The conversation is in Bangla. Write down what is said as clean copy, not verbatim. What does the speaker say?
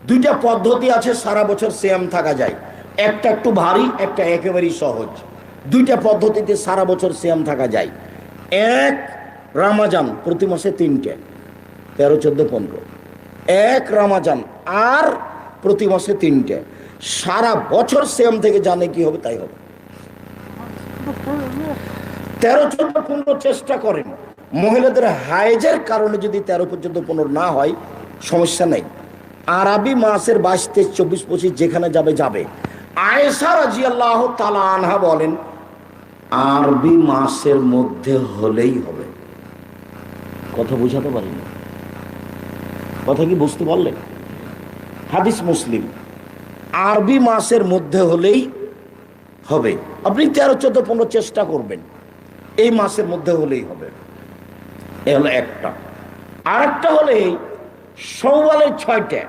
দুইটা পদ্ধতি আছে সারা বছর সিয়াম থাকা যায়, একটা একটু ভারী, একটা একেবারেই সহজ। দুইটা পদ্ধতিতে সারা বছর সিয়াম থাকা যায়। এক, রামাজান প্রতি মাসে 3টে, 13, 14, 15। এক রামাজান আর প্রতি মাসে 3টে, সারা বছর সিয়াম থেকে জানে কি হবে তাই হবে। 13, 14, 15 চেষ্টা করেন। মহিলাদের হায়েজের কারণে যদি 13, 14, 15 না হয় সমস্যা নেই। আরবি মাসের 22, 23, 24, 25 যেখানে যাবে যাবে। আয়েশা রাদিয়াল্লাহু তাআলা আনহা বলেন আরবি মাসের মধ্যে হলেই হবে। কথা বুঝাতে পারিনি, কথা কি বুঝতে পারলেন? হাদিস মুসলিম, আরবি মাসের মধ্যে হলেই হবে। আপনি 13, 14, 15 চেষ্টা করবেন, এই মাসের মধ্যে হলেই হবে। এ হলো একটা। আরেকটা হলে শাওয়ালের 6টে।